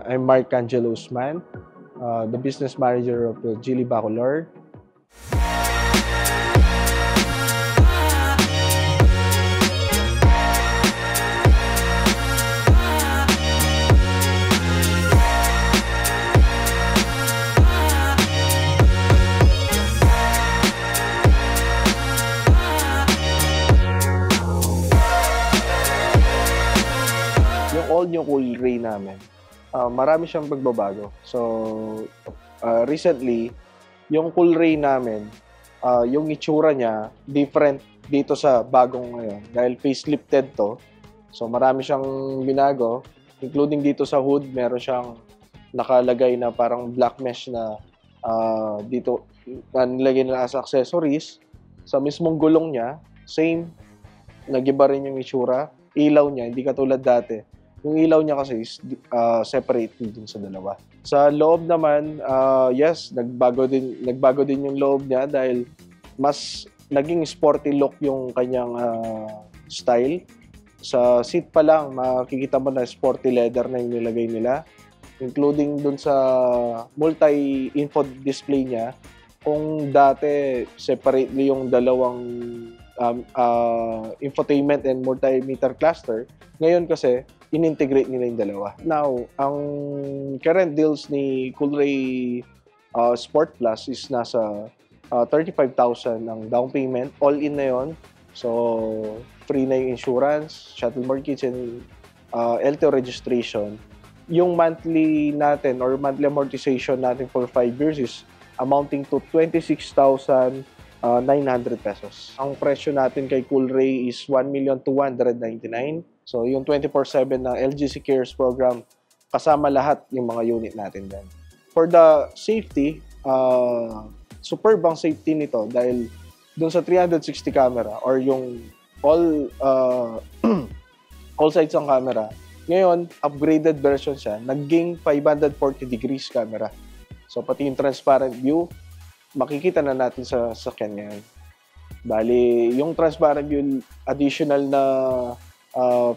I'm Mark Angelo Usman, the business manager of Geely Bacolor. Yung all-new Cool Ray namin, marami siyang pagbabago. So, recently, yung Cool Ray namin, yung itsura niya, different dito sa bagong ngayon. Dahil facelifted to. So, marami siyang binago. Including dito sa hood, meron siyang nakalagay na parang black mesh na dito, na nilagay na as accessories. Sa mismong gulong niya, same, nag-iba rin yung itsura. Ilaw niya, hindi katulad dati. Yung ilaw niya kasi is separate din sa dalawa. Sa loob naman, yes, nagbago din yung loob niya dahil mas naging sporty look yung kanyang style. Sa seat pa lang, makikita mo na sporty leather na yung nilagay nila. Including dun sa multi-info display niya. Kung dati, separately yung dalawang infotainment and multimeter cluster, ngayon kasi, in-integrate nila yung dalawa. Now, ang current deals ni Cool Ray Sport Plus is nasa 35,000 ang down payment. All-in na yun. So, free na yung insurance, shuttle mortgage, and LTO registration. Yung monthly natin or monthly amortization natin for 5 years is amounting to 26,900 pesos. Ang presyo natin kay Cool Ray is 1,299,000. So, yung 24/7 na LGC Cares program, kasama lahat yung mga unit natin dyan. For the safety, superb ang safety nito dahil dun sa 360 camera or yung all sides ng camera, ngayon, upgraded version siya, naging 540 degrees camera. So, pati yung transparent view, makikita na natin sa sakyan ngayon. Bali, yung transparent view, additional na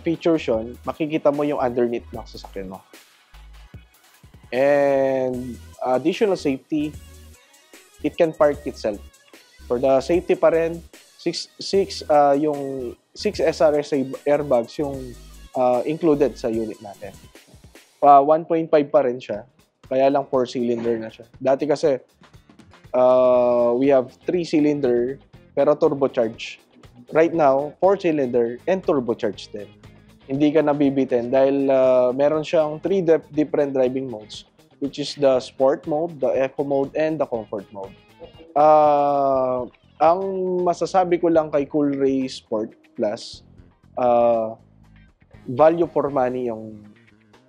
features yun, makikita mo yung underneath ng sasakyan mo. And additional safety, it can park itself. For the safety pa rin, 6 SRSA airbags yung included sa unit natin. 1.5 pa rin siya, kaya lang 4-cylinder na siya. Dati kasi, we have 3-cylinder pero turbocharged. Right now, 4-cylinder and turbocharged din. Hindi ka nabibitin dahil meron siyang 3 different driving modes, which is the Sport mode, the Eco mode, and the Comfort mode. Ang masasabi ko lang kay Cool Ray Sport Plus, value for money yung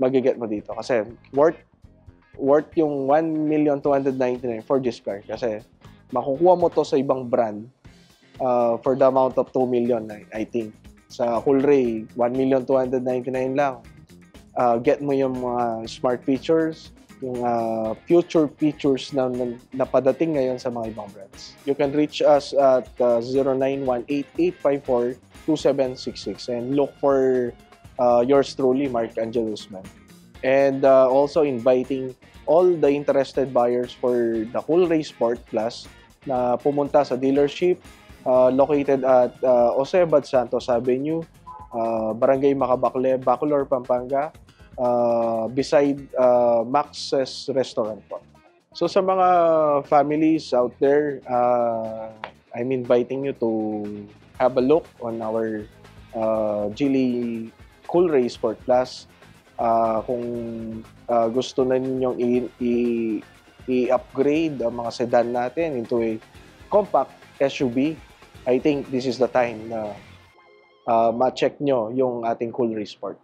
magiget mo dito. Kasi worth yung 1,299,000 for this car. Kasi makukuha mo to sa ibang brand for the amount of 2 million, I think. Sa Cool Ray, 1,299,000 lang. Get mo yung mga smart features, yung future features na napadating ngayon sa mga ibang brands. You can reach us at 0918-854-2766 and look for yours truly, Mark Angelo Usman. And also inviting all the interested buyers for the Cool Ray Sport Plus na pumunta sa dealership located at Osebad Santos Avenue, Barangay Macabacle, Bacolor, Pampanga, beside Max's Restaurant po. So sa mga families out there, I'm inviting you to have a look on our Geely Cool Ray Sport Plus. Kung gusto na ninyong i-upgrade ang mga sedan natin into a compact SUV, I think this is the time na ma-check nyo yung ating Cool Ray Sport.